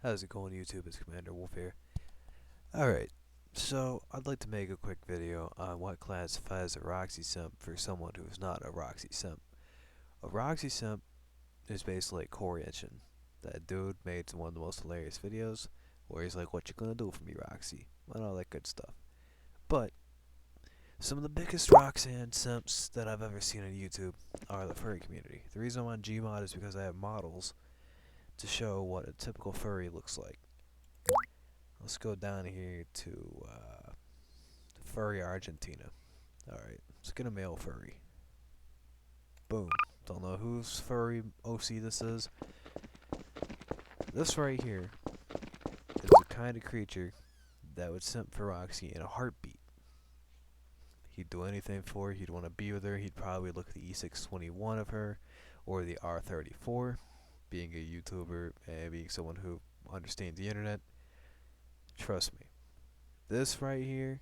How's it going, YouTube? It's Commander Wolf here. Alright, so I'd like to make a quick video on what classifies a Roxy simp for someone who is not a Roxy simp. A Roxy simp is basically like Corey Etchin. That dude made one of the most hilarious videos where he's like, "What you gonna do for me, Roxy?" and all that good stuff. But some of the biggest Roxanne simps that I've ever seen on YouTube are the furry community. The reason I'm on Gmod is because I have models to show what a typical furry looks like. Let's go down here to furry Argentina. Alright, let's get a male furry. Boom. Don't know whose furry OC this is. This right here is the kind of creature that would simp for Roxy in a heartbeat. He'd do anything for her. He'd want to be with her. He'd probably look at the E621 of her or the R34. Being a YouTuber and being someone who understands the internet, trust me, this right here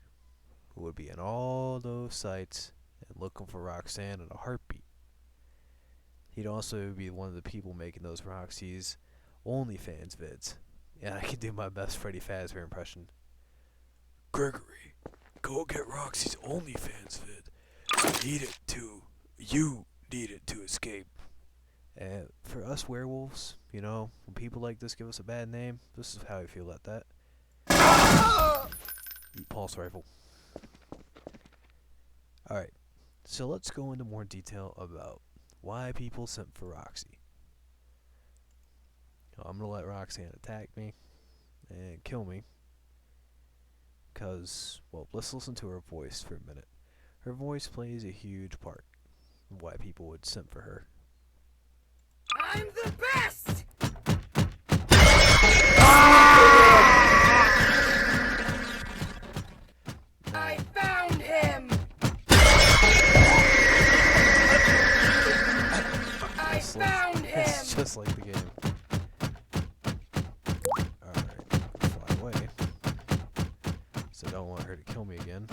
would be in all those sites and looking for Roxanne in a heartbeat. He'd also be one of the people making those Roxy's OnlyFans vids. And I can do my best Freddy Fazbear impression. "Gregory, go get Roxy's OnlyFans vid. You need it to escape." And for us werewolves, you know, when people like this give us a bad name, this is how I feel about that. Eat pulse rifle. Alright, so let's go into more detail about why people simp for Roxy. I'm gonna let Roxanne attack me and kill me. Because, well, let's listen to her voice for a minute. Her voice plays a huge part in why people would simp for her. I'm the best! I found him! I found him! It's just like the game. Alright, fly away. So I don't want her to kill me again.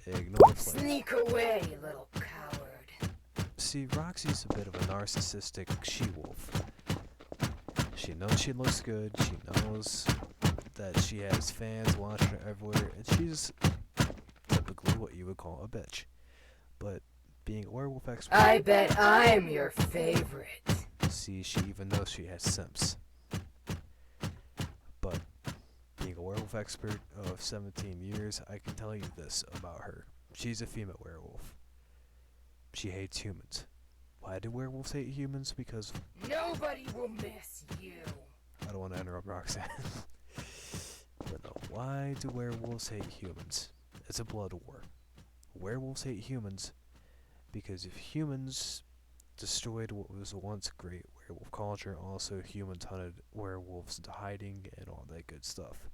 Ignore flame. Sneak away, little coward. See, Roxy's a bit of a narcissistic she-wolf. She knows she looks good, she knows that she has fans watching her everywhere, and she's typically what you would call a bitch. But being a werewolf expert... I bet I'm your favorite. See, she even knows she has simps. But being a werewolf expert of 17 years, I can tell you this about her. She's a female werewolf. She hates humans. Why do werewolves hate humans? Because nobody will miss you. I don't want to interrupt Roxanne. But no, why do werewolves hate humans? It's a blood war. Werewolves hate humans because if humans destroyed what was once great werewolf culture, also humans hunted werewolves into hiding and all that good stuff.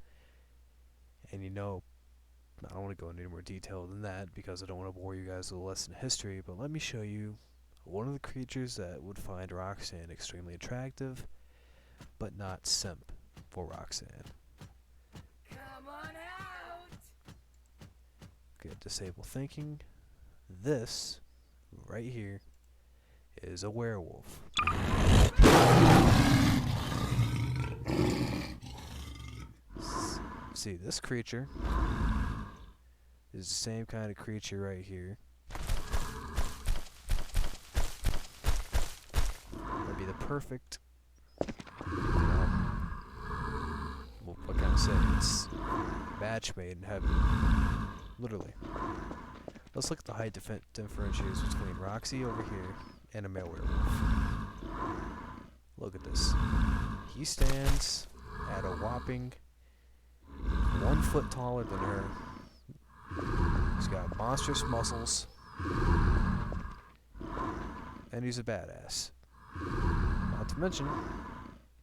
And you know, I don't want to go into any more detail than that because I don't want to bore you guys with a lesson in history, but let me show you one of the creatures that would find Roxanne extremely attractive, but not simp for Roxanne. Come on out! Good, disable thinking. This, right here, is a werewolf. See, this creature is the same kind of creature right here. That'd be the perfect, well, what can I say? It's match made in heaven. Literally. Let's look at the height differentiators between Roxy over here and a male werewolf. Look at this. He stands at a whopping 1 foot taller than her. He's got monstrous muscles, and he's a badass. Not to mention,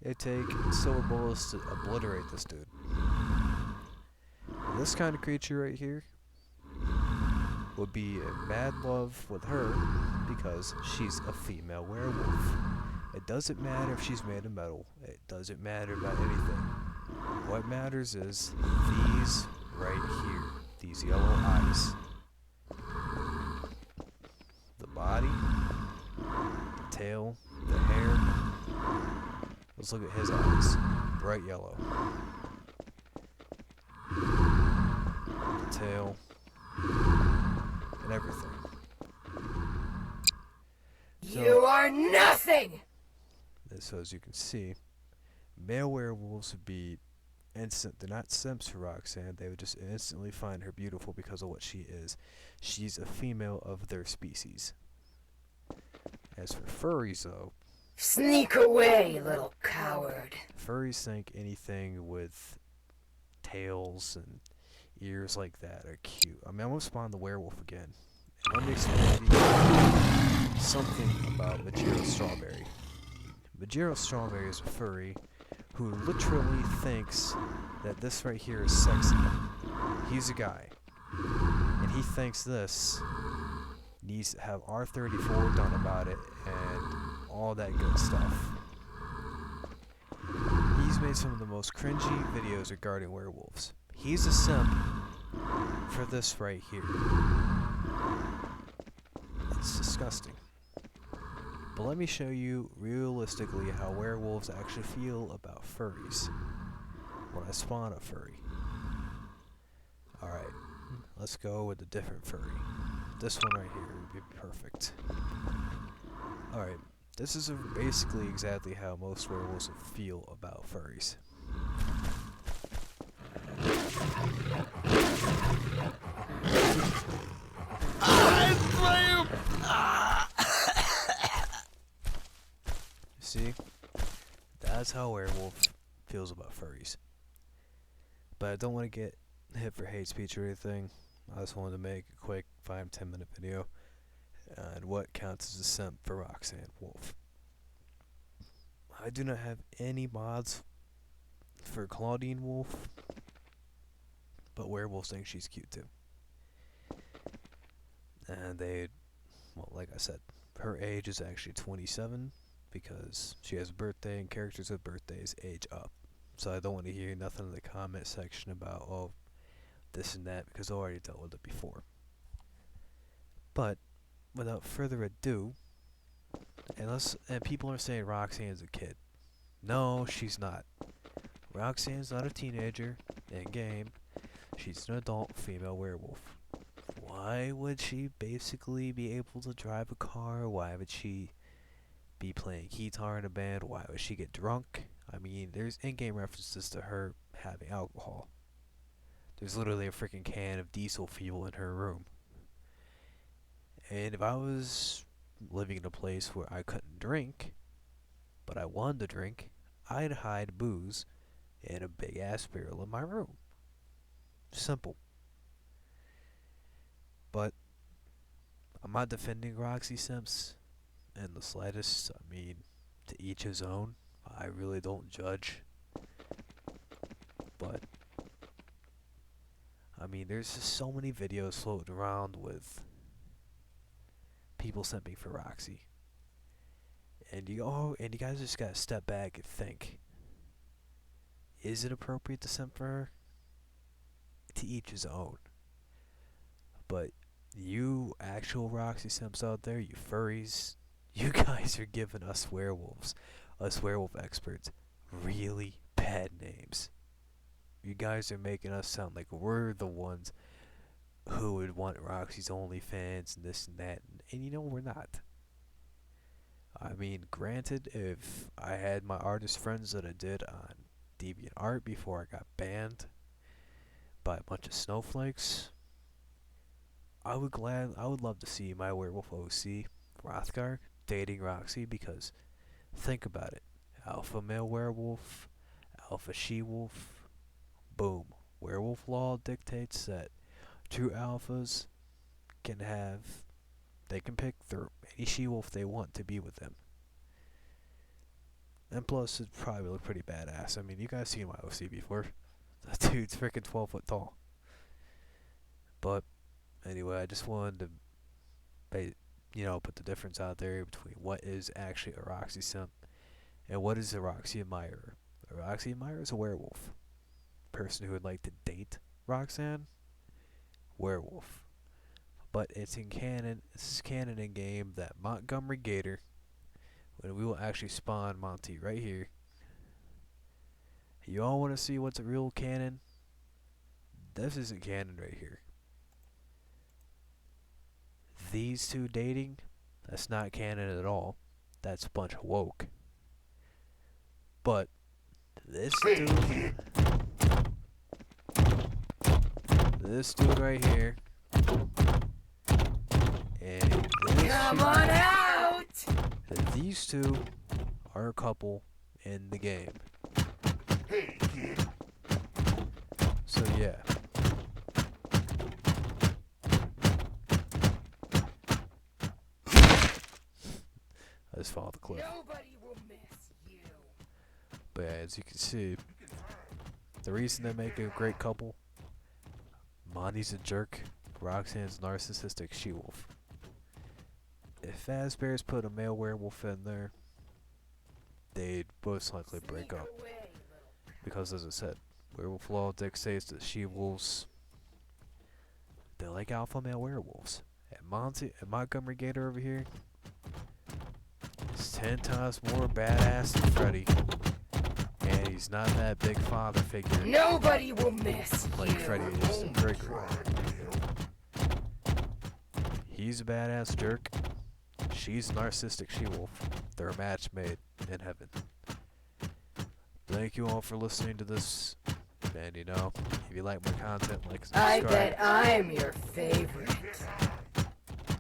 it take silver bullets to obliterate this dude. This kind of creature right here would be in mad love with her because she's a female werewolf. It doesn't matter if she's made of metal. It doesn't matter about anything. What matters is these right here. These yellow eyes. The body. The tail. The hair. Let's look at his eyes. bright yellow. The tail and everything. So, You are nothing! so as you can see, male werewolves would be instant. They're not simps for Roxanne. They would just instantly find her beautiful because of what she is. She's a female of their species. As for furries, though, Sneak away, little coward. furries think anything with tails and ears like that are cute. I mean, I'm gonna spawn the werewolf again. And let me explain to you something about Majiro Strawberry. Majiro Strawberry is a furry who literally thinks that this right here is sexy. He's a guy, and he thinks this needs to have R34 done about it and all that good stuff. He's made some of the most cringy videos regarding werewolves. He's a simp for this right here. It's disgusting. But let me show you realistically how werewolves actually feel about furries when I spawn a furry. Alright, let's go with a different furry. This one right here would be perfect. Alright, this is basically exactly how most werewolves would feel about furries. See? That's how a werewolf feels about furries. But I don't want to get hit for hate speech or anything. I just wanted to make a quick 5-10 minute video on what counts as a simp for Roxanne Wolf. I do not have any mods for Claudine Wolf, but werewolves think she's cute too. And well, like I said, her age is actually 27 because she has a birthday and characters with birthdays age up. So I don't want to hear nothing in the comment section about, oh, this and that, because I already dealt with it before. But without further ado, and people are saying Roxanne's a kid. No, she's not. Roxanne's not a teenager in game. She's an adult female werewolf. Why would she basically be able to drive a car? Why would she be playing guitar in a band? Why would she get drunk? I mean, there's in-game references to her having alcohol. There's literally a freaking can of diesel fuel in her room. And if I was living in a place where I couldn't drink, but I wanted to drink, I'd hide booze in a big ass barrel in my room. Simple. But I'm not defending Roxy Simps in the slightest. I mean, to each his own. I really don't judge. But I mean, there's just so many videos floating around with people simping for Roxy. And you guys just gotta step back and think. Is it appropriate to simp for her? To each his own. But you actual Roxy simps out there, you furries, you guys are giving us werewolf experts, really bad names. You guys are making us sound like we're the ones who would want Roxy's OnlyFans and this and that, and you know we're not. I mean, granted, if I had my artist friends that I did on DeviantArt before I got banned by a bunch of snowflakes, I would love to see my werewolf OC, Rothgar, dating Roxy, because think about it. Alpha male werewolf, alpha she-wolf, boom. Werewolf law dictates that true alphas they can pick any she-wolf they want to be with them. And plus, it'd probably look pretty badass. I mean, you guys seen my OC before. That dude's freaking 12 foot tall. But anyway, I just wanted to, put the difference out there between what is actually a Roxy simp and what is a Roxy admirer. A Roxy admirer is a werewolf. Person who would like to date Roxanne, werewolf. But it's in canon. This is canon in game that Montgomery Gator, when we will actually spawn Monty right here, You all want to see what's a real canon? This isn't canon right here. These two dating, that's not canon at all. That's a bunch of woke. But this dude right here, and this Come on out! these two are a couple in the game. So yeah. I just followed the cliff. Nobody will miss you. But yeah, as you can see, the reason they make a great couple, Monty's a jerk, Roxanne's narcissistic shewolf. If Fazbear's put a male werewolf in there, they'd most likely break up. Because as I said, werewolf law dictates that she-wolves, they like alpha male werewolves. And Montgomery Gator over here is 10 times more badass than Freddy. And he's not that big father figure Nobody will miss like you. Freddy is to Gregory. He's a badass jerk. She's a narcissistic she-wolf. They're a match made in heaven. Thank you all for listening to this. And you know, if you like my content, like and subscribe. I bet I'm your favorite.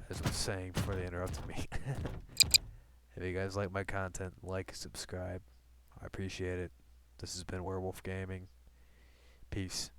As I was saying before they interrupted me. If you guys like my content, like, subscribe. I appreciate it. This has been Werewolf Gaming. Peace.